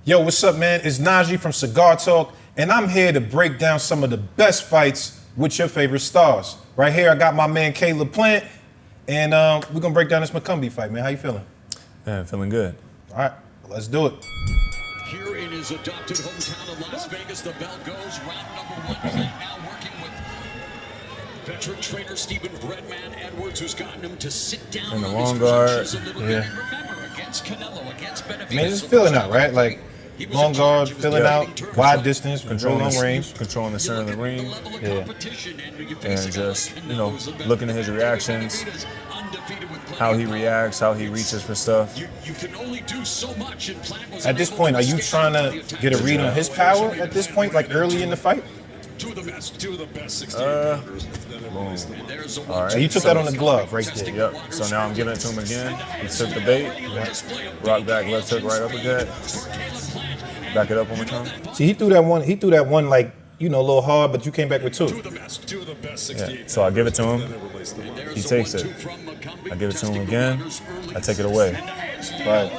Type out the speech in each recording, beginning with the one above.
Yo, what's up, man? It's Naji from Cigar Talk, and I'm here to break down some of the best fights with your favorite stars. Right here, I got my man Caleb Plant, and we're gonna break down this McCumby fight, man. How you feeling? Yeah, feeling good. All right, let's do it. Here in his adopted hometown of Las Vegas, the bell goes. Round number one. Plant now working with veteran trainer Stephen Breadman Edwards, who's gotten him to sit down in the on long his guard. positions a little bit. And remember, against Canelo, against Benavidez. Man, just filling out, right? Like long guard, filling out, wide distance, controlling range, controlling the center of the ring. Yeah. And just, looking at his reactions, how he reacts, how he reaches for stuff. You can only do so much. And Plant was At this point, are you trying to get a read on his power at this point, like early in the fight? Two of the best 16 Boom. All right. So you took that on the glove right there. Yep. So now I'm giving it to him again. He took the bait. Rock back, left hook, right uppercut. Back it up one more time. See, he threw that one like, a little hard, but you came back with two. Two of the best 68. Yeah. So I give it to him. He takes it. I give it to him again. I take it away. Right.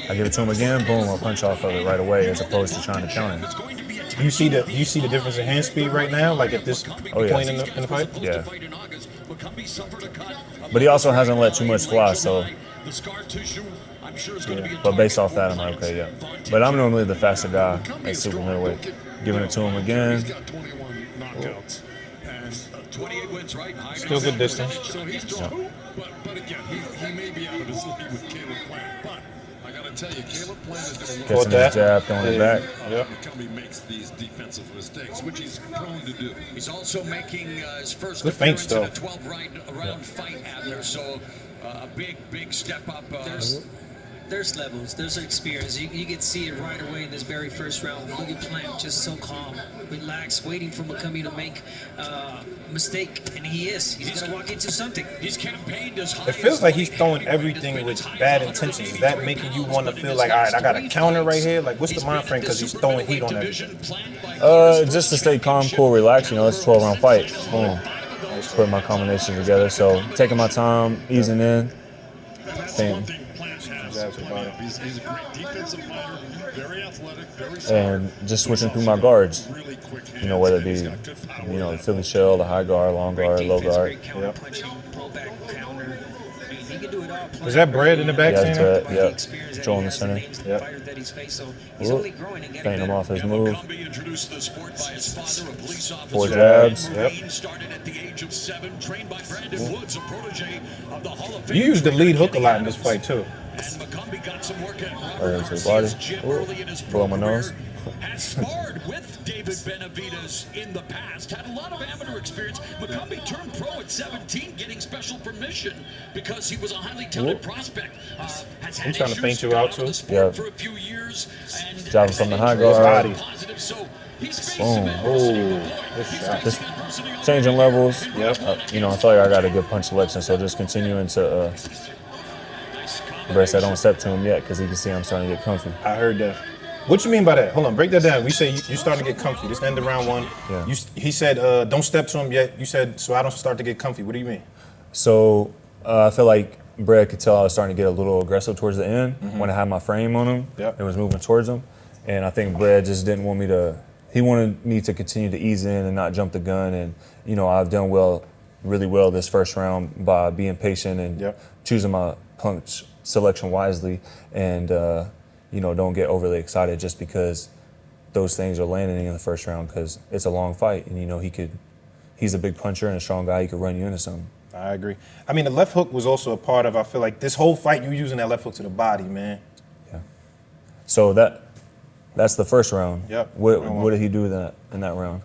I give it to him again. Boom. I punch off of it right away, as opposed to trying to counter. You see the difference in hand speed right now, like at this point in the fight? Yeah. But he also hasn't let too much fly, so. Yeah. But based off that, I'm like, okay, yeah. But I'm normally the faster guy at super middleweight. Giving it to him again. Still good distance. Yeah. But again, he may be out of his league with Caleb Plant, but I gotta tell you, Caleb Plant is doing Catching his jab, throwing it back. Yep. McCumby makes these defensive mistakes, which he's prone to do. He's also making his first Good feints, appearance in a though. 12-round fight, Adler. So a big step up. There's levels, there's experience. You can see it right away in this very first round. Look at Plant, just so calm, relaxed, waiting for McCumby to make a mistake, and he is. He's gonna walk into something. He's campaigned as high. It feels like he's throwing everything with bad intentions. Is that making you want to feel like, all right, I got a counter right here? Like, what's the mind frame? Because he's throwing heat on everything. Just to stay calm, cool, relaxed. It's a 12-round fight. Boom. Just putting my combinations together. So taking my time, easing in. Bam. He's a great defensive fighter, very athletic, very smart. And just switching through my guards. Whether it be, the Philly shell, the high guard, long guard, low guard. Yep. Is that Bread in the back? Yeah, that's center? Bread. Yep. Joel in the center. Yep. Fainting him off his move. Introduced to the sport by his father, a police officer. 4 jabs. Yep. Started at the age of 7, trained by Brandon Woods, a protege of the Hall of Fame. You used the lead hook a lot in this fight, too. And McCumby got some work at Right into the body. Blow my nose. Has sparred with David Benavidez in the past. Had a lot of amateur experience. McCumby turned pro at 17, getting special permission because he was a highly touted prospect. Has had I'm trying to feint issues, you out, got out of too. the sport Yeah. for a few years. And Driving from the high His guard. body. positive, so he's faced Boom. some adversity. Just changing levels. Yep. I thought I got a good punch selection, so just continuing to. Brett, I don't step to him yet because he can see I'm starting to get comfy. I heard that. What you mean by that? Hold on, break that down. We say you're starting to get comfy. This end of round one. Yeah. He said, don't step to him yet. You said, so I don't start to get comfy. What do you mean? So I feel like Brett could tell I was starting to get a little aggressive towards the end when I had my frame on him. Yep. It was moving towards him. And I think Brett just didn't want me to, he wanted me to continue to ease in and not jump the gun. And, I've done really well this first round by being patient and choosing my punch selection wisely and, don't get overly excited just because those things are landing in the first round because it's a long fight and, he's a big puncher and a strong guy. He could run you into something. I agree. I mean, the left hook was also a part of, I feel like, this whole fight, you using that left hook to the body, man. Yeah. So that's the first round. Yep. What did he do in that round?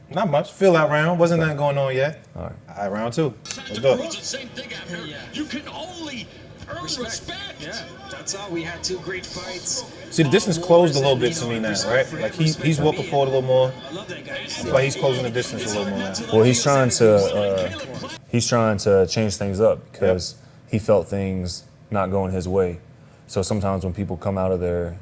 Not much. Fill out round. Wasn't nothing going on yet. All right. All right, round 2. Let's go. It's the same thing out here. You can only earn respect. Yeah, that's all. We had 2 great fights. See, the distance closed a little bit to me now, right? Like, he's walking forward a little more. I love that guy. I feel like he's closing the distance a little more now. Well, he's trying to change things up because he felt things not going his way. So sometimes when people come out of their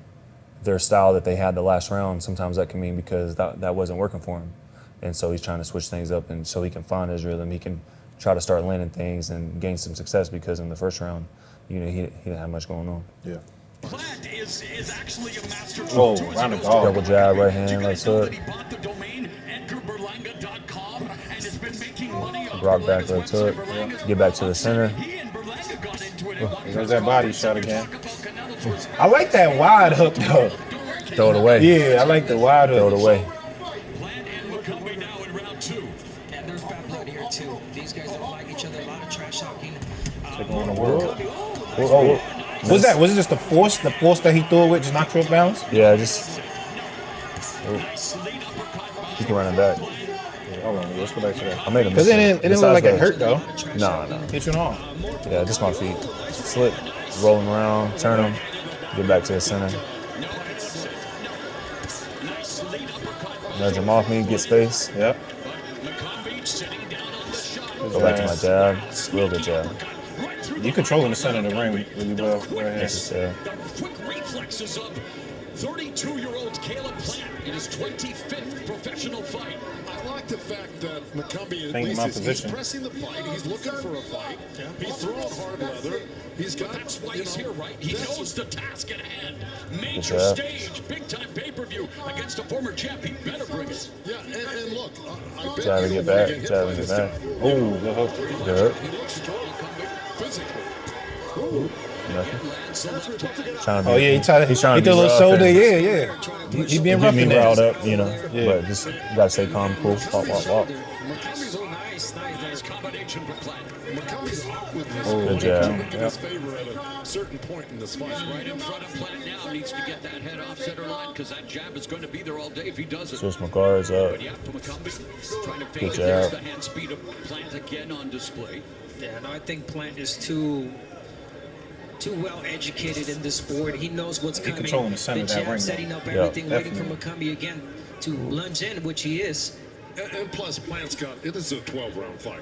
style that they had the last round, sometimes that can mean because that wasn't working for him. And so he's trying to switch things up, and so he can find his rhythm. He can try to start landing things and gain some success because in the first round, he didn't have much going on. Yeah. Plant is actually a master. Whoa, round the guard. Double jab, right hand, left hook. He bought the domain edgarberlanga.com and has been making money on Rock back, Berlanga's left hook. website. Berlanga- Get back to the center. He and Berlanga got into it. There's that body shot again. I like that wide hook though. Throw it away. Yeah, I like the wide Throw hook. it away. Plant and McCumby now in round 2. And there's bad blood here too. These guys don't like each other. A lot of trash talking. On the world. Oh, Was that? Was it just the force? The force that he threw it with just knocked you off balance? yeah, just. He can run it back. Hold on, let's go back to that. I made him. Because it didn't look like it hurt though. Nah. Hit you in the arm. Yeah, just my feet. Slip, roll him around, turn him, get back to the center. Nudge him off me, get space. Yep. Go back to my jab. Real good jab. You controlling the center of the ring really well. Right here. Just, Quick reflexes of 32-year-old Caleb Plant in his 25th professional fight. I like the fact that McCumby at Think least my he's position. pressing the fight. He's looking for a fight. He's throwing hard leather. He's got. That's why he's here, right? He knows the task at hand. Major job. stage, big-time pay-per-view against a former champ. He better bring it. Yeah, and look, I bet jab and you get don't wanna back. get hit Jab by and get this back. guy. Ooh, good hook. Good. He looks strong physically. Nothing. Trying to be, Oh yeah, he's trying he to did be a little rough shoulder. and Yeah. He being Get rough me in riled there. up, you know. Yeah. But just gotta stay calm, cool. Walk. McCumbie's Oh, nice. Nice combination for Plant. McCumbie's awkwardness Oh, will good job. come in his favor at a certain point in this fight. Right in front of Plant now. Needs to get that head off center line because that jab is going to be there all day if he does it. Switch my guards up. But yeah, to McCumby, trying to fade Good it. There's job. the hand speed of Plant again on display. Yeah, no, I think Plant is too well educated in this sport. He knows what's coming. controlling the center of that jab, ring, though. setting up Yeah, everything, waiting for definitely. McCumby again to lunge in, which he is. And plus, Plant's got, it is a 12-round fight.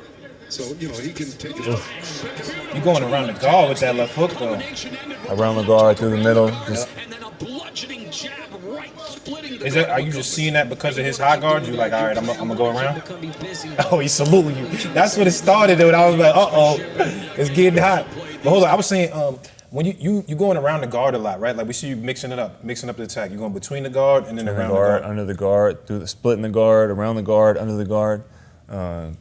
So, you know, he can take his time. You going around the guard with that left hook though. Around the guard, through the middle. Just And then a bludgeoning jab right splitting the Is that? Are you just seeing that because of his high guard? You like, all right, I'm gonna go around. McCumby busy. Oh, he's saluting you. That's what it started. When I was like, it's getting hot. But hold on, I was saying, when you going around the guard a lot, right? Like we see you mixing up the attack. You going between the guard and then in the around guard, the guard. under the guard, through the splitting the guard, around the guard, under the guard.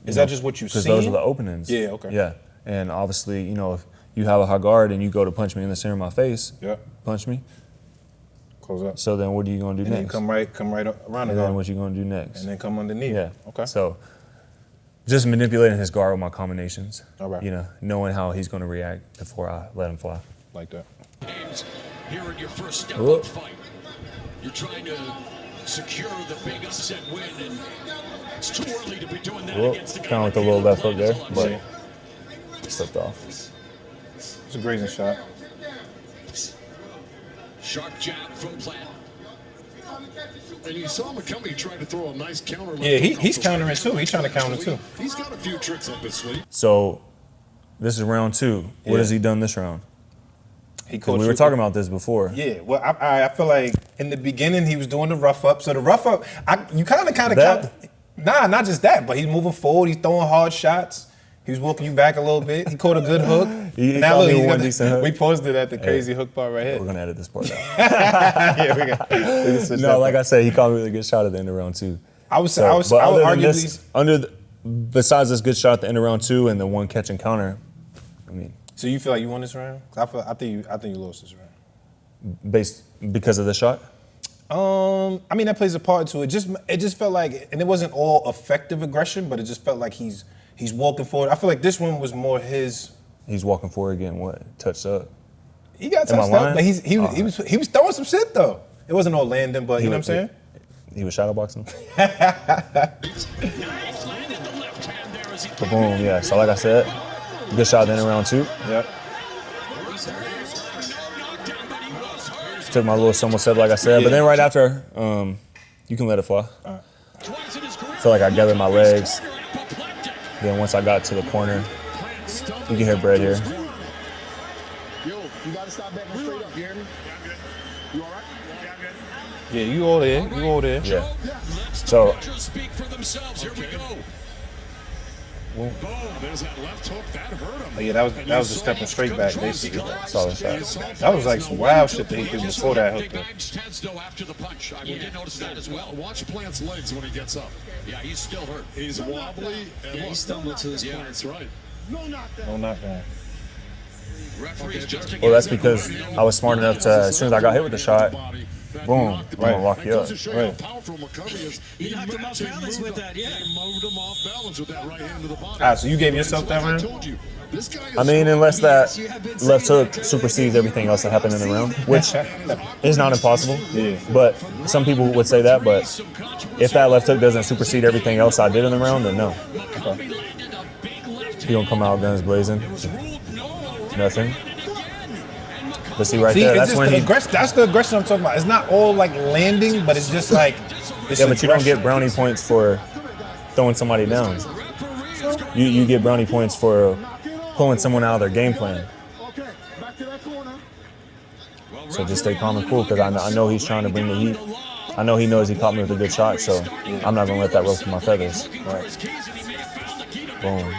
Is that just what you Because seen? those are the openings. Yeah, okay. Yeah, and obviously, you know, if you have a high guard and you go to punch me in the center of my face, Yeah. punch me. Close up. So then, what are you gonna do And then next? come right around the and then guard. what you gonna do next? And then come underneath. Yeah. Okay. So just manipulating his guard with my combinations. All right. You know, knowing how he's gonna react before I let him fly. Like that. games here in your first step Whoop. up fight. You're trying to secure the big upset win, and it's too early to be doing that Whoop. against the guy Kind of with the like little Caleb left hook Plant. there, That's all I'm but slipped off. It's a grazing shot. saying. Sharp jab from Plant. And you saw McCumbie try to throw a nice counter. left Yeah, hook he's off the countering back. too. He's trying to counter too. He's got a few tricks up his sleeve. So this is round 2. What Yeah. has he done this round? He 'Cause coached we were you- talking about this before. Yeah, well, I feel like in the beginning he was doing the rough up. So the rough up, you kind of That? count. Nah, not just that, but he's moving forward. He's throwing hard shots. He was walking you back a little bit. He caught a good hook. He Now caught look, me he's with got one the- decent hook. We posted at the crazy hook part right here. We're gonna edit this part out. Yeah, we got. No, like I said, he caught me with a good shot at the end of round 2. I would But I would other than arguably. this, besides this good shot at the end of round 2 and the one catch and counter, I mean, So you feel like you won this round? 'Cause I think you lost this round. based because of the shot. I mean that plays a part to it. It just felt like, and it wasn't all effective aggression, but it just felt like he's walking forward. I feel like this one was more his. He's walking forward, getting what? Touched up. He got Am I touched up, lying? but he was throwing some shit though. It wasn't all landing, but you know what I'm saying? He was shadowboxing. Nice, landed the left hand there as he Boom, yeah. So like I said, good shot at the end of round 2. Yep. Took my little somerset, like I said. But then right after, you can let it fly. twice in his career. Feel like I gathered my legs. Then once I got to the corner, you can hear Brett here. Yo, you gotta stop backing straight up, you hear me? You alright? Yeah, you all there. You all there. Yeah. So Just speak for themselves. Here we go. Boom. There's that left hook. That hurt him. Oh, yeah, that was just stepping straight back, basically. Solid shot. That was like some wild shit that he did before that hook. Heads though after the punch. I did notice that as well. Watch Plant's legs when he gets up. Yeah, he's still hurt. He's wobbly. And Yeah, he stumbled to his yeah, corner. that's right. No knockdown. Referees just Well, that's because I was smart enough to, as soon as I got hit with the shot, boom, I'm gonna lock you up. Right. He knocked him off balance with that, yeah. He moved him off balance with that right hand to the body. Ah, so you gave yourself that round? I mean, unless that left hook supersedes everything else that happened in the round, which is not impossible. Yeah. But some people would say that, but if that left hook doesn't supersede everything else I did in the round, then no. He don't come out guns blazing. Nothing. But see right there, that's when he... That's the aggression I'm talking about. It's not all like landing, but it's just like... It's Yeah, but you don't get brownie points for throwing somebody down. You get brownie points for pulling someone out of their game plan. So just stay calm and cool, because I know he's trying to bring the heat. I know he knows he caught me with a good shot, so I'm not going to let that ruffle my feathers. Right. Boom.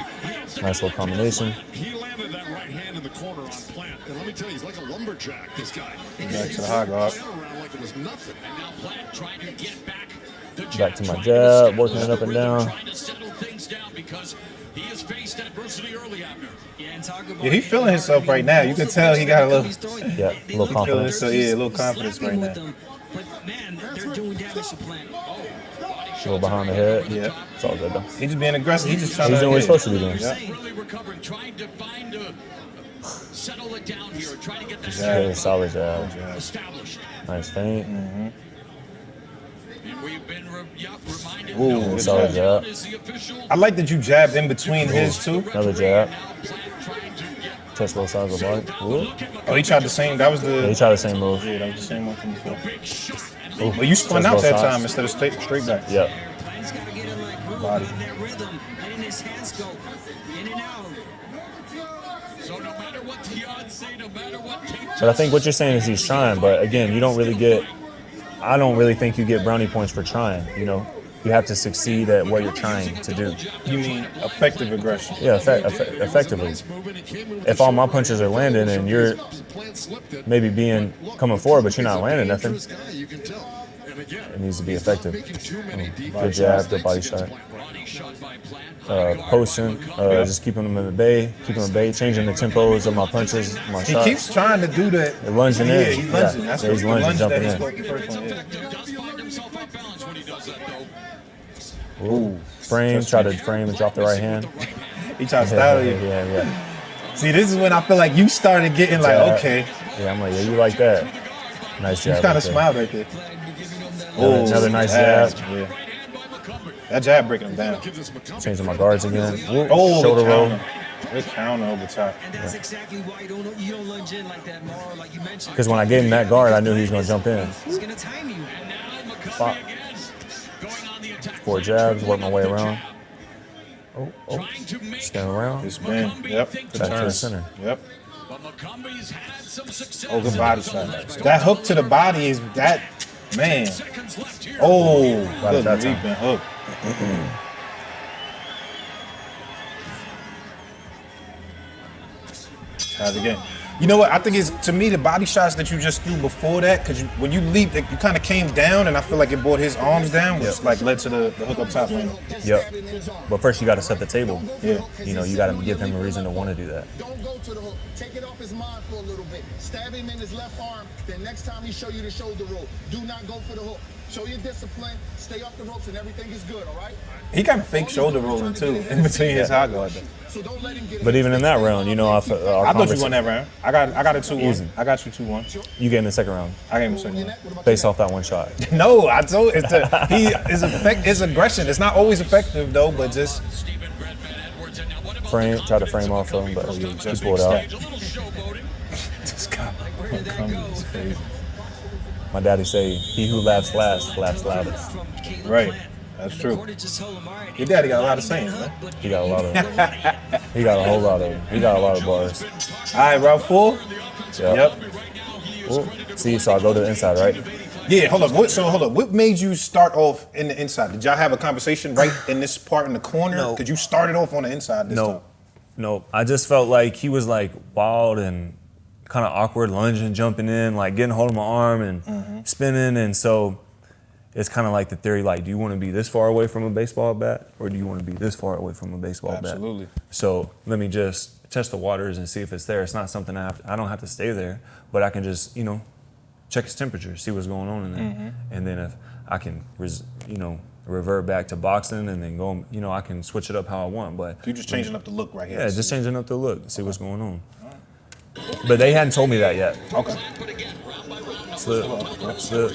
Nice little combination. He landed that right hand in the corner on Plant. And let me tell you, he's like a lumberjack, this guy. Back to the high guard. Like it was nothing. And now Plant trying to get back the Back to my jab, working it up and down. Trying to settle things down because he has faced adversity early, Abner. Yeah, he's feeling himself right now. You can tell he got a little... Yeah, a little confidence. So yeah, a little confidence right now. But man, they're doing damage to Plant. A little behind the head. Yeah. It's all good though. He's just being aggressive. He's just trying He's to... doing what he's supposed to be doing. Really recovering, trying to find settle it down here, trying to get that Yeah, solid jab. established. Nice feint. And we've been reminded Ooh, no solid jab. is the official. I like that you jabbed in between his two. Another jab. Now Plant trying to get Touch both sides of the body. Ooh. Oh, he tried the same. That was Yeah, he the... tried the same move. Yeah, that was the same one from before. big shot. And But you spun Touch out both that sides. time instead of straight back. Yep. He's got to get in like groove, Body. in that rhythm, letting his hands go in and out. so no matter what the odds say, no matter what tape But I think what you're saying is he's trying, but again, you don't really get, I don't really think you get brownie points for trying, you know? You have to succeed at what you're trying to do. You mean effective aggression? Yeah, effectively. If all my punches are landing and you're maybe coming forward, but you're not landing nothing, it needs to be effective. Good jab, good body shot. Posting, just keeping them at bay, changing the tempos of my punches, my He shots. keeps trying to do that. Lunging in. Yeah, he's lunging. Yeah, That's he's the lunging, lunge jumping that he in. spoke the first one. Yeah. does find himself off balance when he does that, though. Ooh, frame, try to frame and drop the right hand. He tried to style you. Yeah. See, this is when I feel like you started getting like, Jab. okay. Yeah, I'm like, yeah, you like that. Nice You jab. kind right of there. smiled right there. Another nice jab. Yeah. That jab breaking him down. Changing my guards again. Ooh, Oh, shoulder the roll. counter. The counter over top. And that's exactly why you don't lunge in like that, more like you mentioned. Because when I gave him that guard, I knew he was going to jump in. He's gonna time you. And now McCumby Fuck. again, going on the attack. 4 jabs, work my way around. Oh, Trying to make spin around. It's been, yep, the Back to the turn. center. Yep. But McCumby's had some success. Oh, good body shot. That hook to the body is that, man. Seconds left here. Oh, Got it good that time. leaping hook. Try it again. You know what? I think it's, to me, the body shots that you just threw before that, because when you leaped, you kind of came down, and I feel like it brought his arms down, which like led to the hook up top. Yep. But first, you got to set the table. Yeah. You know, you got to give him a reason to want to do that. Don't go to the hook. Take it off his mind for a little bit. Stab him in his left arm. Then next time he show you the shoulder roll, do not go for the hook. Show your discipline. Stay off the ropes, and everything is good. All right. He kind of fake shoulder rolling too in between his high guard. So don't let him get. But even in that round, you know, our I thought you conversation, won that round. I got a 2-1. Easy. I got you 2-1. you gave him the second round I gave him a second one. based off that one shot. No, I told it's aggression. It's not always effective though, but just Stephen Redman Edwards. And now what about Try to frame off of him, but he just pulled out. a little showboating? just got Where did that go? it's crazy. My daddy say, he who laughs last, laughs loudest. From Caleb Right. Plant. That's And true. the corner just told him, all right, Your daddy got a lot of sayings, man. He got a lot of them. He got a whole lot of them. He got a lot of bars. All right, round 4. Yep. Yep. Ooh. See, so I go to the inside, right? Yeah, hold up. Hold up. What made you start off in the inside? Did y'all have a conversation right in this part in the corner? No. Because you started off on the inside this time. No. I just felt like he was like wild and kind of awkward, lunging, jumping in, like getting hold of my arm and spinning. And so it's kind of like the theory, like, do you want to be this far away from a baseball bat or do you want to be this far away from a baseball bat? Absolutely. So let me just test the waters and see if it's there. It's not something I don't have to stay there, but I can just, check his temperature, see what's going on in there. And then if I can, revert back to boxing and then go, I can switch it up how I want. But You're just changing up the look right here. yeah, just changing up the look, see what's going on. But they hadn't told me that yet. Okay. Slip.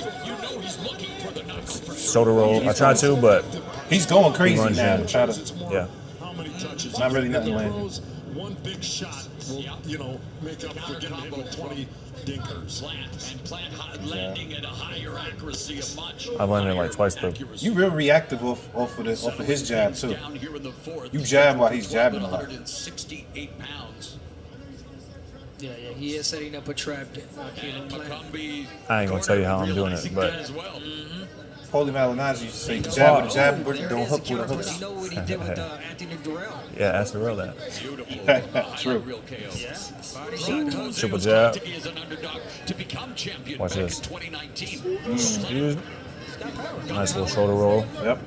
Shoulder roll. I tried to, but He's going crazy runs now. in. Try to, yeah. How many touches? Not really nothing landing. One big shot will, make up for getting hit with 20 dinkers. Plant landing at a higher accuracy, a much I've landed like twice though. You real reactive off of his jab too. down here in the fourth. You jab while he's jabbing a lot. 168 pounds. Yeah, he is setting up a trap. Caleb Plant. McCumby I ain't gonna tell you how I'm doing it, but as well. Holy Malignaggi used to say jab with a jab, don't hook with a You hook. know what he did with Anthony Durrell. yeah, ask the real that. True. Real KO. Body shot. Triple jab. As an underdog to become champion Watch back this. in 2019. Excuse me. Nice little shoulder roll. Yep.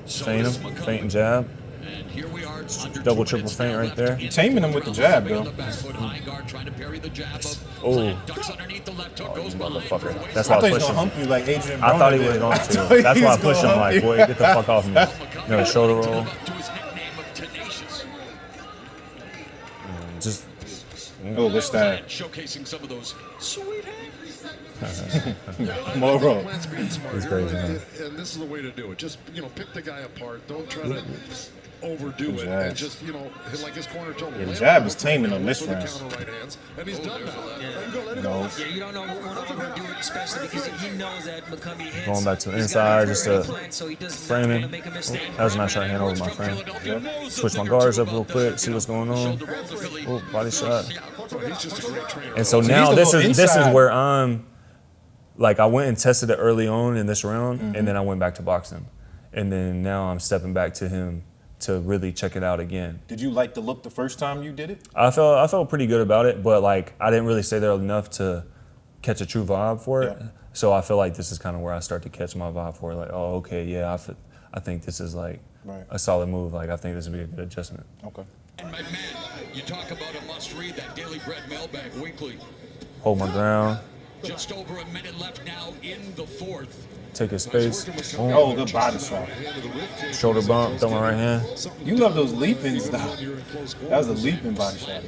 Feint him. Feint and jab. And here we are, under Double, 2 triple minutes feint now right left there. in the Taming him with the jab, though. On the back foot, high guard trying to parry the jab of Oh. Plant. Ducks underneath the left hook, goes behind for a Motherfucker. waist. That's I why thought I he was pushed gonna him. hump you like Adrian I thought he Broner was did. going I to. thought he That's why I was pushed him gonna like, hump boy, you. get the fuck off me. Shoulder roll. To his nickname of Tenacious. Just Oh, what's that? Showcasing some of those sweet hands. More roll. Plant's being smart He's here, crazy, man. and this is the way to do it. Just pick the guy apart. Don't try to overdo it, jab. and just like his corner told him. Yeah, the land jab on is the taming right him this with the round. counter right hands, and he's done that. Let him go. Let him No. go. Yeah, you don't know what they're going to do, especially because he knows that McCumby hits. Going back to the He's got inside, a just very to plan, so he doesn't frame want him. to make a mistake. That was a nice right hand over my frame. Switch my guards up real quick, see what's going on. Oh, body shot. He's just a great trainer. And so he's now the this little is inside. where I'm like I went and tested it early on in this round, and then I went back to boxing, and then now I'm stepping back to him to really check it out again. Did you like the look the first time you did it? I felt pretty good about it, but like I didn't really stay there enough to catch a true vibe for it. Yeah. So I feel like this is kind of where I start to catch my vibe for it. Like, oh, okay, yeah, I think this is like Right. a solid move. Like I think this would be a good adjustment. Okay. And my man, you talk about a must-read, that Daily Bread Mailbag Weekly. Hold my ground, Just over a minute left now in the fourth. take his space, Oh, good body shot. shoulder bump, throw my right hand. You love those leapings, though. That was a leaping body shot.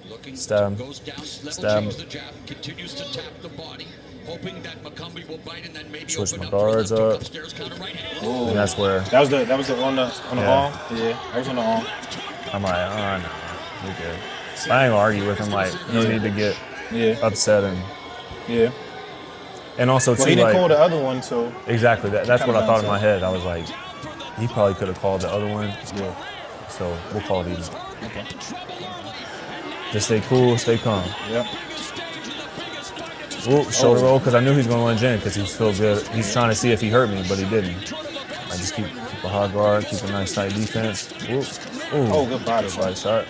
Looking, Stab. goes down, level Stab. change the jab, continues to tap the body, hoping that McCumby will bite and then maybe Switch open my up for a guards left hook up. upstairs, counter right hand. And that's where That was the on the Yeah. arm. Yeah, that was on the arm. I'm like, oh, no, we good. I ain't gonna argue with him. Like, no need to get Yeah, upset yeah. and also Well, too he didn't call like the other one, so exactly that's what I thought in my Kinda head. I was like, he probably could have called the other one. yeah. So we'll call it even. Just stay cool, stay calm. Yep. Ooh, shoulder roll because I knew he was gonna lunge in because he's feel good. He's trying to see if he hurt me, but he didn't. I just keep a hard guard, keep a nice tight defense. Ooh, ooh. Oh, good body shot. Body shot.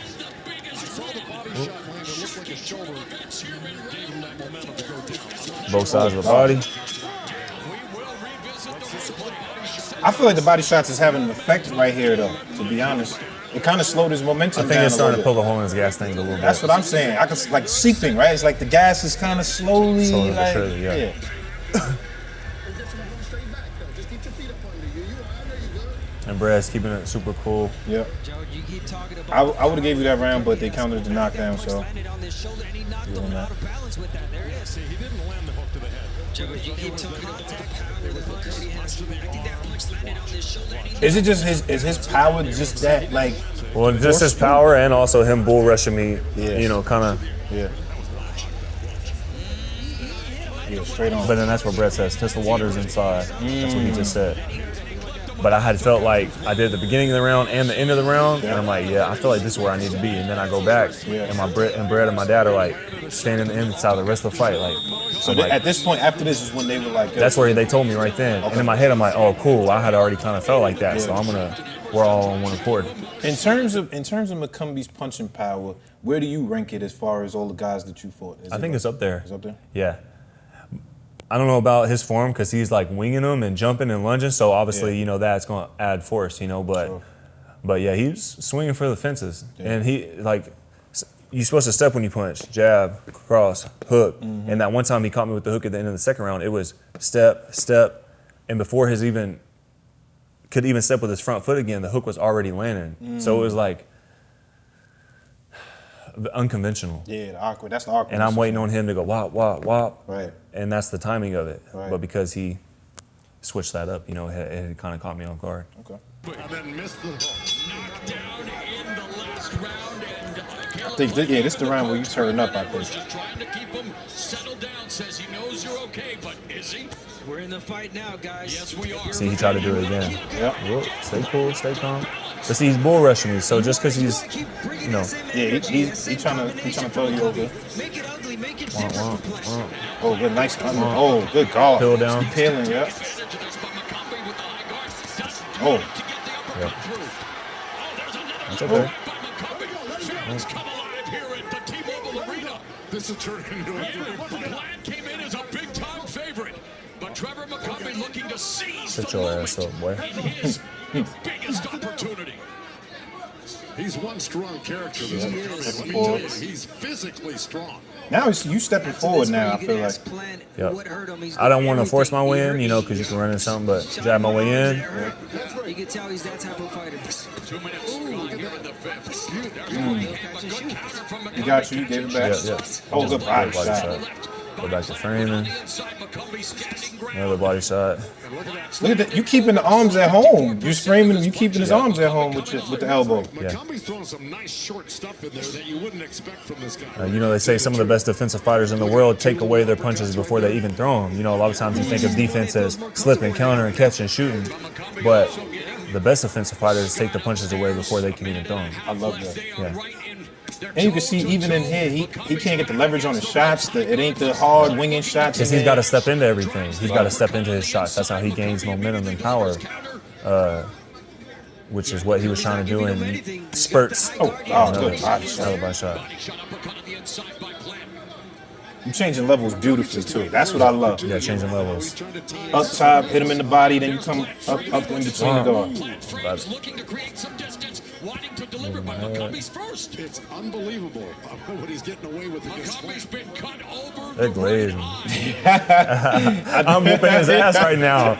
Both sides of the body. I feel like the body shots is having an effect right here, though. To be honest, it kind of slowed his momentum I think down it's a starting to little pull the hole in his gas tank a little bit. That's what I'm saying. I can like seeping, right? It's like the gas is kind of slowly, Slowly but like, surely, yeah. Just keep your feet up under you. You I know you good. And Brad's keeping it super cool. Yep. Joe, you keep talking about I would have gave you that round, but they countered the knockdown, so. landed on this shoulder, and he knocked him out of balance with that. There it is. He didn't land the hook to the head. Joe, you keep talking about that power that McCumby has. I think that punch landed on this shoulder, and he Is it just his power just that like? Well, just his power and also him bull rushing me, Yeah. you know, kind of. Yeah. Yeah, straight on. But then that's what Brett says, test the waters inside. That's what he just said. But I had felt like I did the beginning of the round and the end of the round, and I'm like, yeah, I feel like this is where I need to be. And then I go back, Yeah. and my Brett and my dad are like standing inside the rest of the fight, like, So I'm like, at this point, after this is when they were like, that's where they told me right then. And in my head, I'm like, oh, cool. I had already kind of felt like that, so we're all on one accord. In terms of McCumby's punching power, where do you rank it as far as all the guys that you fought? I think it's up there. It's up there? Yeah. I don't know about his form because he's like winging them and jumping and lunging, so obviously, that's going to add force, but yeah, he's swinging for the fences. Yeah. And you're supposed to step when you punch, jab, cross, hook. Mm-hmm. And that one time he caught me with the hook at the end of the second round, it was step, and before could even step with his front foot again, the hook was already landing. Mm. So it was like unconventional. Yeah, awkward. That's the awkward. And I'm waiting on him to go wop, wop, wop. Right. And that's the timing of it. Right. But because he switched that up, it kind of caught me off guard. Okay. And then missed the hook. Knocked down in the last round, and I think this is the round where you turn up. I think. just trying to keep him settled down. Says he knows you're okay, but is he? We're in the fight now, guys. Yes, we are. See, he tried to do it again. Yep. Whoop, stay cool, stay calm. But see, he's bull rushing me. So just because he's, Yeah, he's trying to throw you over. Make it ugly, make it Oh, good, nice. Oh, good call. Pill down. He's peeling, yeah. Oh. Yep. That's okay. This is turning into a Vlad came in as a big-time favorite, but Trevor McCumby looking to seize Sit the your moment ass up, boy. in his biggest opportunity. He's one strong character. This McCumby. Let me tell you, he's physically strong. Now you stepping forward now, I feel like. Yep. I don't want to force my way in, because you can run into something, but jab my way in. You can tell he's that type of fighter. 2 minutes gone here in the fifth. A good counter from McCumby. He got you, gave it back. Yep. Oh, good body shot. Go back to framing. Another body shot. Look at that. You keeping the arms at home. You're framing him. You keeping his arms at home with the elbow. McCumby's throwing some nice short stuff in there that you wouldn't expect from this guy. They say some of the best defensive fighters in the world take away their punches before they even throw them. A lot of times you think of defense as slipping, counter, and catch and shooting. But the best defensive fighters take the punches away before they can even throw them. I love that. Yeah. And you can see even in here, he can't get the leverage on his shots. It ain't the hard winging shots. Because he's got to step into everything. He's got to step into his shots. That's how he gains momentum and power, which is what he was trying to do in spurts. Oh, good body shot. You're changing levels beautifully, too. That's what I love. Yeah, changing levels. Up top, hit him in the body, then you come up in between the guard. Looking to create some distance, wanting to deliver, but McCumby's first. It's unbelievable what he's getting away with against McCumby's been cut over. They're glazing. I'm whooping his ass right now.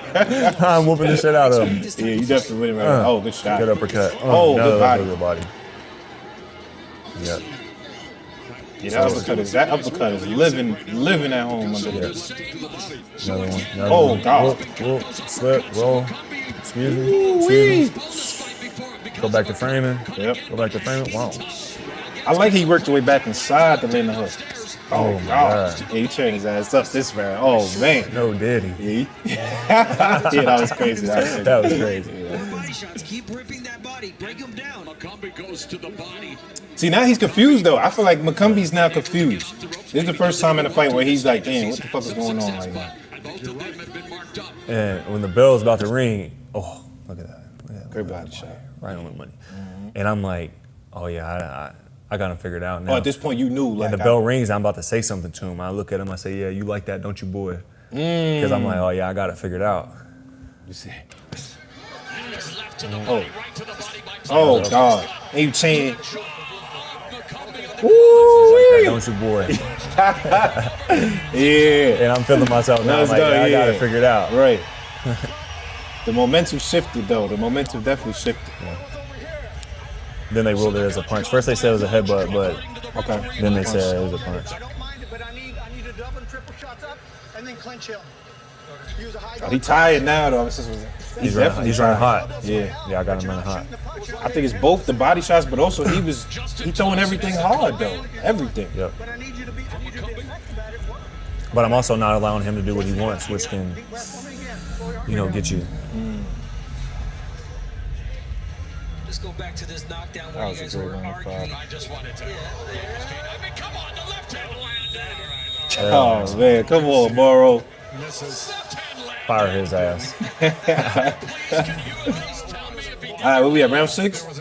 I'm whooping the shit out of him. Yeah, you definitely winning right now. Oh, good shot. Good uppercut. Oh, good body. Good body. Yep. Yeah, that uppercut is living at home under there. Another one. Oh, God. Whoop, slip, roll. Excuse me. Go back to framing. Yep. Go back to framing. Wow. I like he worked the way back inside to land the hook. Oh, my God. Yeah, he turned his ass up this round. Oh, man. No, did he? Yeah, that was crazy. That was crazy. Body shots, keep ripping that body, break him down. McCumby goes to the body. See, now he's confused, though. I feel like McCumby's now confused. This is the first time in the fight where he's like, damn, what the fuck is going on right now? Both of them have been marked up. And when the bell's about to ring, oh, look at that. Great body shot. Right on the money. And I'm like, oh, yeah, I got him figured out now. Oh, at this point, you knew. Like, and the bell rings, I'm about to say something to him. I look at him, I say, yeah, you like that, don't you, boy? Because I'm like, oh, yeah, I got it figured out. You see. Oh, God. And you change. Ooh, don't you, boy? Yeah. And I'm feeling myself now. I'm like, yeah, I got it figured out. Right. The momentum shifted, though. The momentum definitely shifted. Yeah. Then they ruled it as a punch. First they said it was a headbutt, but okay. Then they said it was a punch. I don't mind it, but I need to double and triple shots up and then clinch him. Use a high He tired now, though. He's running hot. Yeah. Yeah, I got him running hot. I think it's both the body shots, but also he throwing everything hard, though. Everything. Yep. But I'm also not allowing him to do what he wants, which can, get you. Let's go back to this knockdown where you guys were arguing. I just wanted to. I mean, come on, the left hand landed. Oh man, come on, Morrow. Fire his ass. All right, where we at? Round 6? Round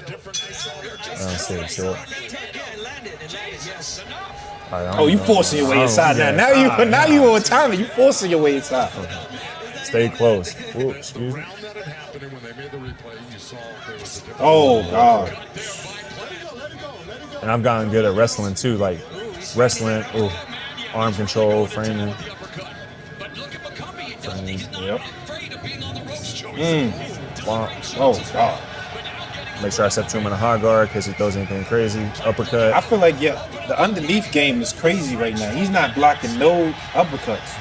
6, yeah. Oh, you forcing your way inside now. Now you on timer. You forcing your way inside. Stay close. Ooh, excuse me. Oh God. And I've gotten good at wrestling too, like wrestling, arm control, framing. Yep. Wow. Oh God. Make sure I step to him in a high guard in case he throws anything crazy. Uppercut. I feel like the underneath game is crazy right now. He's not blocking no uppercuts.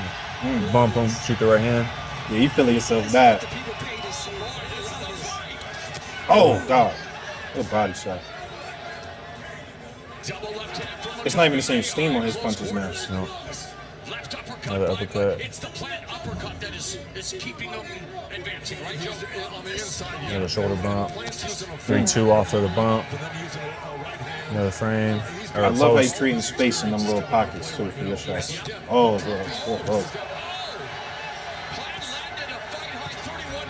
Bump him, shoot the right hand. Yeah, you feeling yourself bad. Oh God. Good body shot. It's not even the same steam on his punches now. No. Another uppercut. It's the plant uppercut that is keeping him advancing, right, Joe? On the inside. Another shoulder bump. 3-2 off of the bump. Another frame. I love how he's creating space in them little pockets too for your shots. Oh, bro.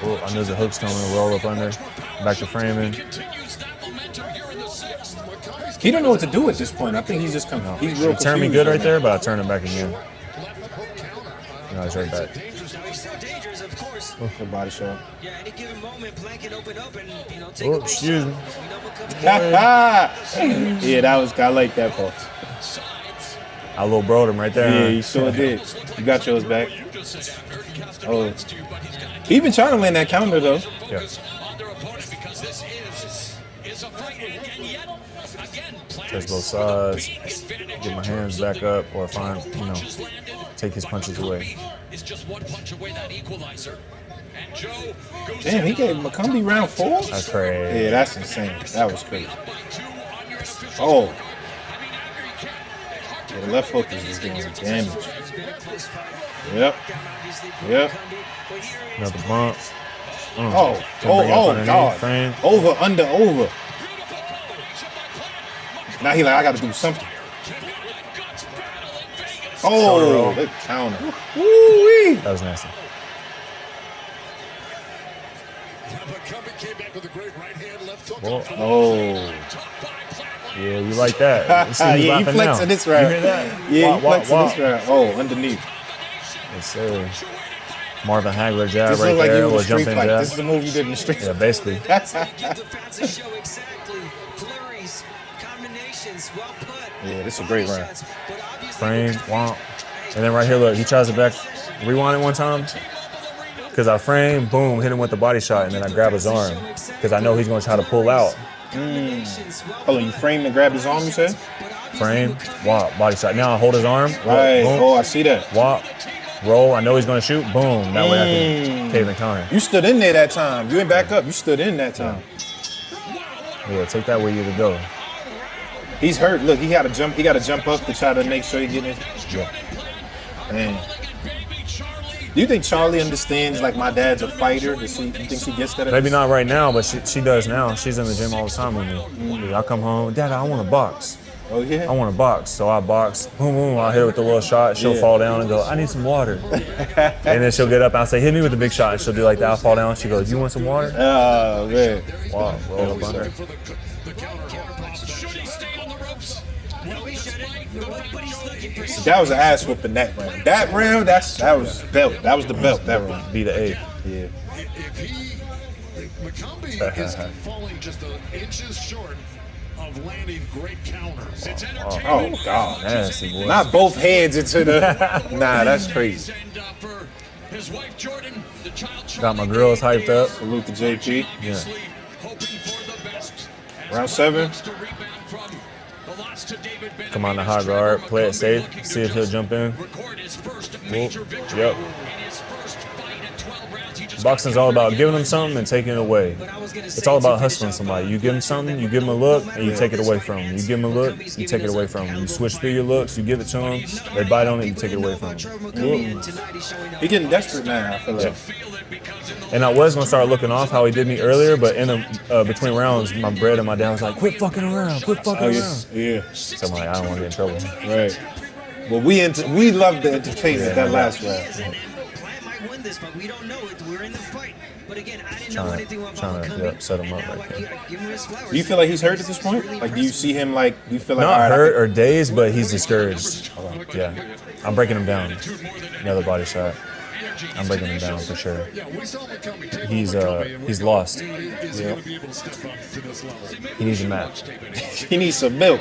Oh, I know the hook's coming. Roll up under. Back to framing. He don't know what to do at this point. I think he's just coming. He's real. He turned me good right there, but I turned him back again. No, he's right back. Good body shot. Yeah, any given moment, Plank can open up and take Oh, excuse me. Yeah, that was. I like that part. I little broed him right there. Yeah, you sure did. You got yours back. Oh, he been trying to land that counter though. Yeah. Touch both sides. Get my hands back up, or find, take his punches away. Damn, he gave McCumby round 4? That's crazy. Yeah, that's insane. That was crazy. Oh. Yeah, the left hook is just doing damage. Yep. Another bump. Oh, underneath, God. frame. Over, under, over. Now he like, I got to do something. Oh, good counter. Woo-wee. That was nasty. Oh. Yeah, you like that. You see me Yeah, he laughing flexing now. this round. You hear that? Yeah, he Wah, flexing wah, this round. Oh, underneath. Yes, sir. Marvin Hagler jab This right look like there. you in a Little jump street in fight. jab. This is the move you did in the street. Yeah, basically. Give the fans a show exactly. Flurries, combinations, well put. Yeah, this is a great round. Frame, womp. And then right here, look, he tries to rewind it one time. Because I frame, boom, hit him with the body shot, and then I grab his arm. Because I know he's going to try to pull out. Hold on, you framed and grabbed his arm, you said? Frame, womp, body shot. Now I hold his arm. Right. Boom, Oh, I see that. womp, roll. I know he's going to shoot. Boom. That way I can cave and counter. You stood in there that time. You ain't back up. You stood in that time. Yeah, take that where you to go. He's hurt. Look, he got to jump. He got to jump up to try to make sure he get in. Yeah. Man. Do you think Charlie understands, like, my dad's a fighter? You think she gets that? Maybe not right now, but she does now. She's in the gym all the time with me. I come home, Dad, I want to box. Oh, yeah? I want to box. So I box. Boom, boom. I'll hit her with the little shot. She'll fall down and go, I need some water. And then she'll get up and I'll say, hit me with the big shot. And she'll do like that. I'll fall down. She goes, you want some water? Oh, man. Wow, roll up under. That was an ass whooping that round. That round, that was belt. That was the belt, that round. Be the A. Yeah. If McCumby is falling just inches short of landing great counters. It's Oh, God. Nasty, boy. Not both hands into the... Nah, that's crazy. Got my girls hyped up. Salute to JP. Yeah. Round 7. Come on the high guard. Play it safe. See if he'll jump in. Yep. Boxing's all about giving them something and taking it away. It's all about hustling somebody. You give them something, you give them a look, and you take it away from them. You give them a look, you take it away from them. You switch through your looks, you give it to them, they bite on it, you take it away from them. He getting desperate now, I feel like. And I was gonna start looking off how he did me earlier, but in between rounds, my bread and my dad was like, "Quit fucking around, quit fucking around." Yeah. So I'm like, I don't want to get in trouble. Right. Well, we love the entertainment that last round. And Plant might win this, but we don't know it. We're in the fight. But again, I didn't know anything about McCumby. Set him up Now right I there. give him his flowers. Do you feel like he's hurt at this point? Really Like, do you see him like? Do you feel like Not all right, hurt or dazed, but he's discouraged. Yeah, I'm breaking him down. Another body shot. I'm breaking him down for sure. Yeah, we saw McCumby take He's on McCumby, and he's we're lost. Is he going to be able to step up to this level? He needs a map. he needs some milk.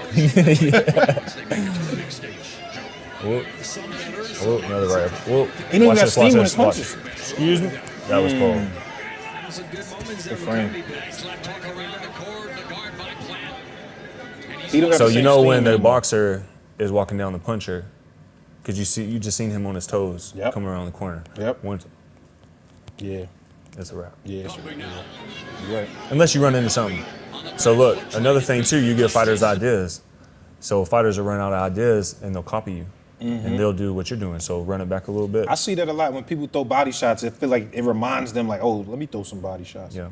Whoop. Whoop, another right. Whoop. He didn't Watch got this, steam watch in this, his watch. punches. Excuse me. That was cold. Some good moments there Good for frame. McCumby, but He don't got So the you same know steam when the anymore. boxer is walking down the puncher, because you just seen him on his toes Yep. coming around the corner. Yep. Once, Yeah, it's a wrap. yeah, sure. You're right. Unless you run into something. So look, another thing too, you give fighters ideas. So fighters will run out of ideas and they'll copy you. And they'll do what you're doing. So run it back a little bit. I see that a lot when people throw body shots. It feel like it reminds them, like, oh, let me throw some body shots. Yeah.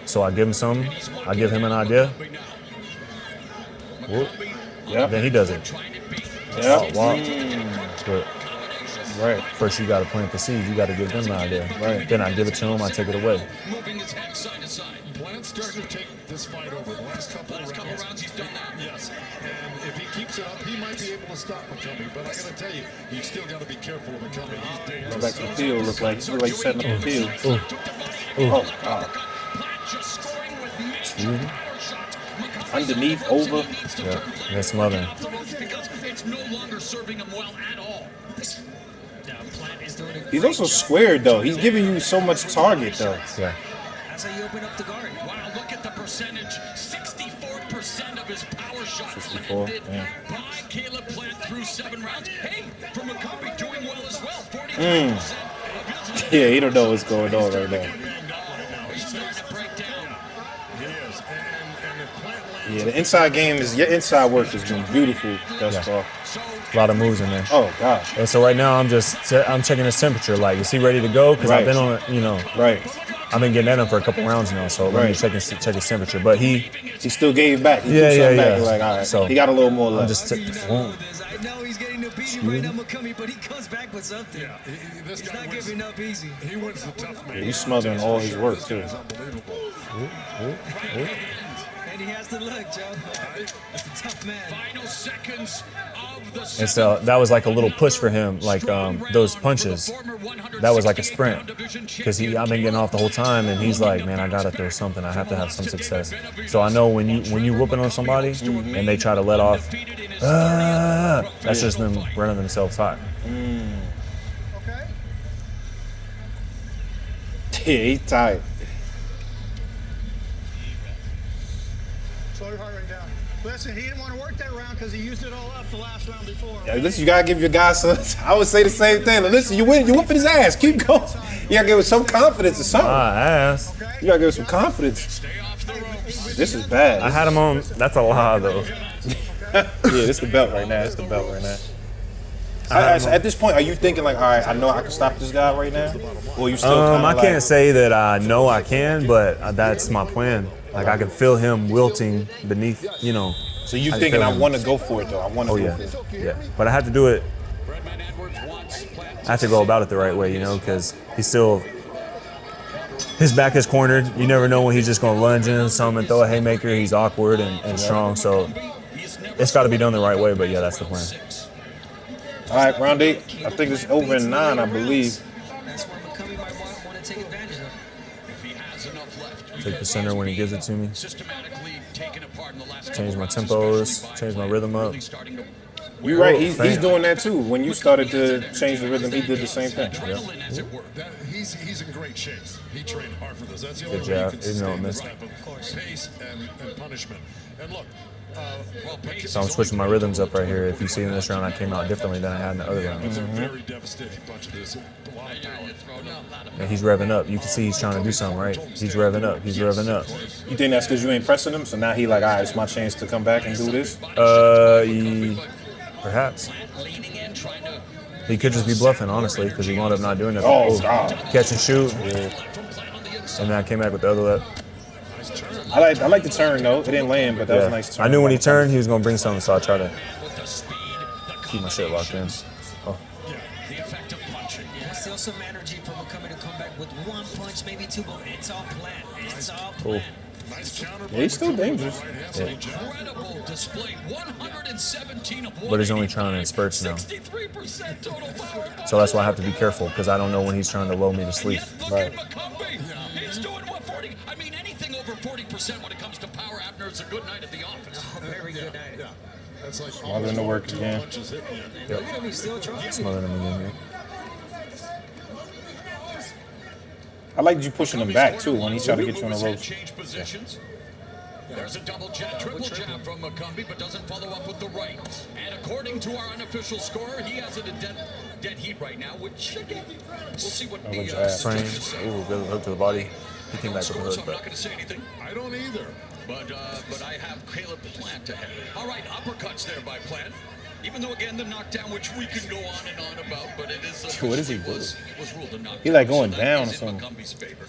So I give him some. I give him an idea. Whoop. Yep. Then he does it. Yep. Walk. But Right. first you got to plant the seed. You got to give them an idea. Right. Then I give it to him. I take it away. Moving his head side to side. Plant's starting to take this fight over. The last couple of rounds He's done that. Yes, and if he keeps it up, he might be able to stop McCumby. But I got to tell you, you still got to be careful of McCumby. He's dangerous. Go back to the peel. Look like he's like setting up the peel. Ooh. Oh, God. Underneath, over. Yeah. That's smothering. Because it's no longer serving him well at all. now Plant is doing a He's great also job. squared though. He's giving you so much target though. Yeah. That's how you open up the guard. Wow, look at the percentage. 64% of his power shots 64, landed yeah. by Caleb Plant through 7 rounds. Hey, for McCumby doing well as well. 43% of his Yeah, he don't know what's going on right now. He's starting to break down. He is. And if Plant lands, Yeah, the inside game is your inside work has been beautiful thus far. A lot of moves in there. Oh gosh. And so right now I'm checking his temperature. Like, is he ready to go? Because I've been on it, Right. I've been getting at him for a couple rounds now. So let me Right. check his temperature. But he Still gave back. He Yeah, threw something yeah, back. yeah. Like, all right. So, he got a little more I'm left. just I know he's getting to beat you right now, McCumby, but he comes back with something. this He's guy not wins. giving up easy. He wins the tough man. He's smothering all his work too. It's unbelievable. And he has the look, Joe. That's a tough man. Final seconds of the And so that was like a little push for him, like those punches. That was like a sprint, because I've been getting off the whole time, and he's like, man, I gotta throw something. I have to have some success. So I know when you whooping on somebody and they try to let off, that's just them running themselves hot. Okay? Yeah, he's tired. Slow your heart rate down. Listen, he didn't want to work that round because he used it all up the last round before. Yeah, listen, you gotta give your guy some. I would say the same thing. Like, listen, you whooping his ass. Keep going. You gotta give him some confidence or something. Ass. You gotta give him some confidence. This is bad. I had him on. That's a lie though. Yeah, this the belt right now. It's the belt right now. At this point, are you thinking like, all right, I know I can stop this guy right now, or you still? I kinda can't say that I know I can, but that's my plan. Like, I can feel him wilting beneath, So you I thinking feel I him. want to go for it though? I want to Oh go yeah, for it. yeah. But I have to do it. I have to go about it the right way, because he's still. His back is cornered. You never know when he's just gonna lunge in something and throw a haymaker. He's awkward and strong, so it's got to be done the right way. But yeah, that's the plan. All right, round 8. I think it's over in 9, I believe. That's where McCumby might want to take advantage of. If he has enough left. Take the center when he gives it to me. Systematically taken apart in the last Change my couple tempos, rounds, especially change my by rhythm up. really starting to You're right. He's Thank- doing that too. When you started to change the rhythm, he did the same thing. adrenaline, as it were. He's in great shape. He trained hard for this. That's the Good only way you job. can Even though it sustain this missed. type of pace and punishment. And look, So I'm switching my rhythms up right here. If you see in this round, I came out differently than I had in the other it's rounds. a very devastating punch. There's a lot of power. And he's revving up. You can see he's trying to do something, right? He's revving up. He's revving up. You think that's because you ain't pressing him? So now he like, all right, it's my chance to come back and do this? Perhaps. He could just be bluffing, honestly, because he wound up not doing that. Oh, God. Catch and shoot. And then I came back with the other left. Nice turn. I like the turn though. It didn't land, but that was a nice turn. I knew when he turned, he was gonna bring something, so I tried to keep my shit locked in. Oh. The effective punching. Yeah, still some energy for McCumby to come back with one punch, maybe two, but it's all planned. It's all planned. Nice counter. Yeah, he's still dangerous. Incredible display. 117 of But he's only trying in spurts now. 63% total power. So that's why I have to be careful because I don't know when he's trying to lull me to sleep. Look at McCumby. He's doing what 40. I mean, anything over 40% when it comes to power, Abner, is a good night at the office. Very good night. Yeah. That's like Smothering the work again. punches hitting you. Look at him, he's still trying. Smothering him again here. I like you pushing him back too when he tried to get you on the ropes. Change positions. There's a double jab, triple jab from McCumby, but doesn't follow up with the right. And according to our unofficial score, he has it a dead heat right now, which again, we'll see what the Frame. judges say. Ooh, good hook to the body. He came back with a Scores, hook, I'm not but going to say anything. I don't either. But I have Caleb Plant ahead. All right, uppercuts there by Plant. Even though again the knockdown, which we can go on and on about, but it is What is he doing? was ruled a knockdown. He like going so that down is or in something. McCumby's favor.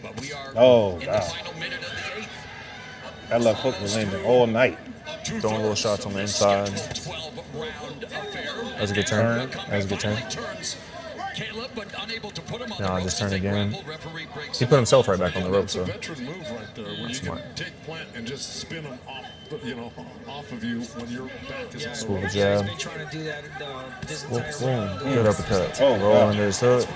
But we are in the God. final minute of the eighth. That left hook was landing all night. throwing little shots on the inside. 12-round affair. That was a good turn. That was a good turn. Caleb, but unable to put him on No, the I ropes just as turned they again. grapple. Referee breaks He him put up. himself right back on the rope, It's a so veteran move right there, where you Smart. can take Plant and just spin him off, off of you when your back is on the Swivel ropes. jab. He's been trying to do that this Boom, entire boom. round. Good uppercut. Oh, Roll wow. under his hook.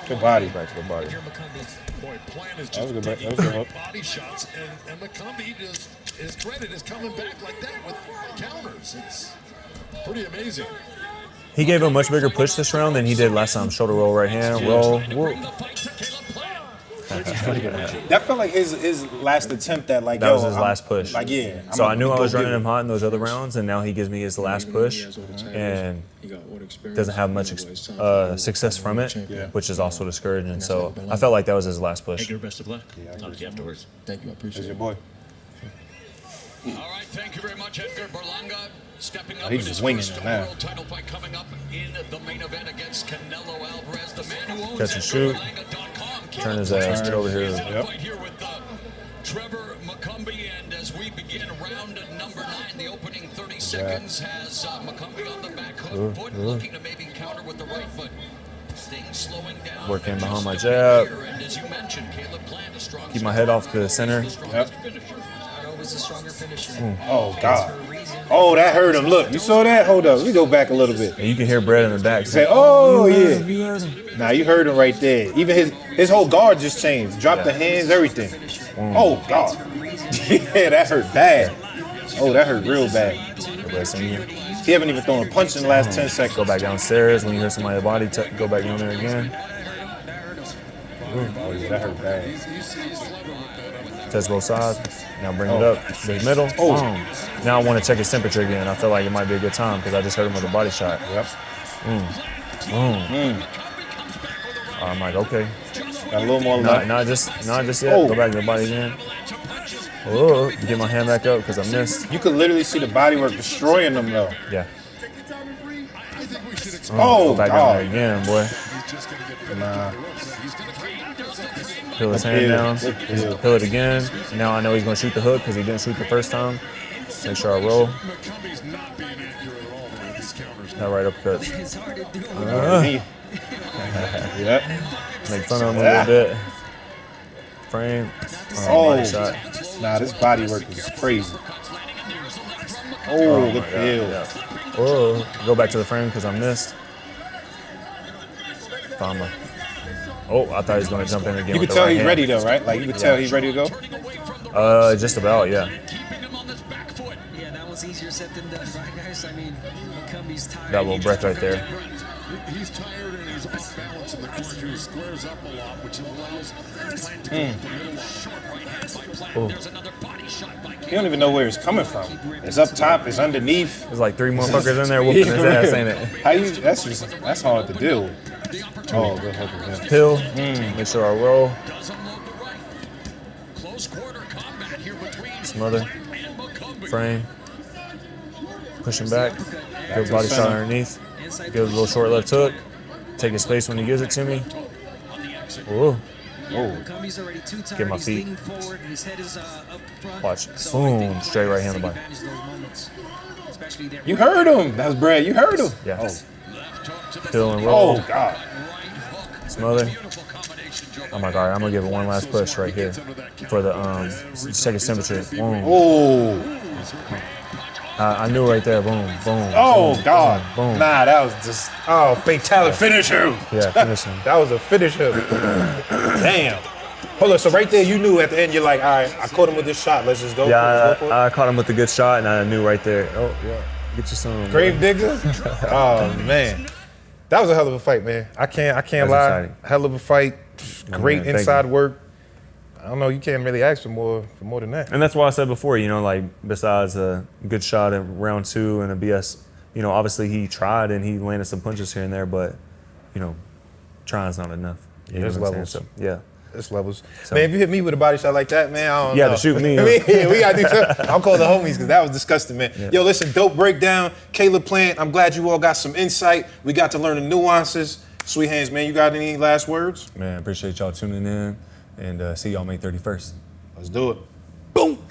Good body. Back to the body. Here McCumby. Boy, Plant is That was just good. That taking was good hook. body shots, and McCumby just his credit is coming back like that with counters. It's pretty amazing. He gave a much bigger push this round than he did last time. Shoulder roll, right hand, roll. Whoop. That felt like his last attempt at like. That was his last push. Like yeah. So I knew I was go running get him hot in those other rounds, and now he gives me his last push, and doesn't have much success from it, which is also discouraging. So I felt like that was his last push. Your best of luck. Talk to you afterwards. Thank you, I appreciate There's your it. boy. All right, thank you very much, Edgar Berlanga. Stepping up He's in just his winging first it now. world title fight coming up in the main event against Canelo Alvarez, the man who owns Catch and shoot. EdgarBerlanga.com. Turn his ass over here. He's in a Yep. fight here with Trevor McCumby, and as we begin round number 9, the opening 30 seconds has McCumby on the back hook foot, looking to maybe counter with the right foot. Things slowing down. Working behind just my a bit jab. here, and as you mentioned, Caleb Plant, a strong Keep my head off the center. strongest finisher. Always a stronger finisher. Oh God. Oh, that hurt him. Look, you saw that? Hold up. Let me go back a little bit. And you can hear Brett in the back Say, say, oh "You yeah. heard him, you heard him." Nah, you heard him right there. Even his whole guard just changed. Dropped the hands, everything. Oh God. Yeah, that hurt bad. Oh, that hurt real bad. Brett saying, He haven't even thrown a punch in the last 10 seconds. go back downstairs. When you hear somebody's body, go back down there again. Oh yeah, that hurt bad. Test both sides. Now bring it up the middle. Oh. Boom. Now I want to check his temperature again. I feel like it might be a good time because I just hurt him with a body shot. Yep. I'm like, okay, Got a little more left. not just yet. Oh. Go back to the body again. Oh, get my hand back up because I missed. You could literally see the bodywork destroying them though. Yeah. I think we should expect Oh Go back down there God. again, boy. he's just going to get pinned Nah. with the ropes. He's going to Peel his hand down. Good peel. Peel it again. Now I know he's going to shoot the hook because he didn't shoot the first time. Make sure I roll. McCumby's not being accurate at all with these counters. That right uppercut. It's hard to do. Yep. Make fun of him a little bit. Frame. Oh. Body shot. Nah, this bodywork is crazy. Oh, good peel. Yeah. Oh, go back to the frame because I missed. Fama. Oh, I thought he was going to jump in again. You with could the tell right he's hand. ready though, right? Like you could tell he's ready to go. Just about, yeah. Keeping him on this back foot. Yeah, that was easier said than done, right, guys? I mean, McCumby's tired. That little breath right there. He's tired and he's off balance in the corner. He squares up a lot, which allows Plant to go up the middle. Short right hand by Plant. Oh. There's another body shot by You don't even know where it's coming from. It's up top. It's underneath. There's like 3 motherfuckers in there whooping his ass, ain't it? How you? That's hard to deal with. Oh, good hook again. Pill. Make sure I roll. Does unload the right. Close quarter combat here between Smother. and McCumby. Frame. Pushing back. Good body shot underneath. Give a little short left hook. Take his space when he gives it to me. Ooh. McCumby's already too tired. Get my He's feet. leaning forward. His head is up front. Watch. So Boom. I think Straight right hand take to the body. advantage of those moments, especially there. You heard him. That's Brad. You heard him. Yeah. Left hook to the Hill and body. roll. Oh, God. Right hook. Smother. Beautiful combination, Joe. Oh my God, I'm gonna give it one last push right here for the second temperature. Boom. Oh. I knew right there. Boom, boom. Oh, boom, God. Boom. Nah, that was just, fatality. Finish him. Yeah, finish him. That was a finish him. Damn. Hold on. So right there, you knew at the end, you're like, all right, I caught him with this shot. Let's just go for it. Yeah, Let's go for it. I caught him with a good shot, and I knew right there. Oh, yeah. Get you some. Grave digger? Oh, man. That was a hell of a fight, man. I can't That's lie. exciting. Hell of a fight. Great man, thank inside you. work. I don't know. You can't really ask for more than that. And that's why I said before, like, besides a good shot in round 2 and a BS, obviously he tried and he landed some punches here and there, but, trying's not enough. You know there's what I'm levels. saying? So, yeah. There's levels. So- Man, if you hit me with a body shot like that, man, I don't You know. had to shoot me, I huh? mean, yeah, we got to do something. I'll call the homies because that was disgusting, man. Yeah. Yo, listen, dope breakdown. Caleb Plant, I'm glad you all got some insight. We got to learn the nuances. Sweet Hands, man, you got any last words? Man, appreciate y'all tuning in, and see y'all May 31st. Let's do it. Boom.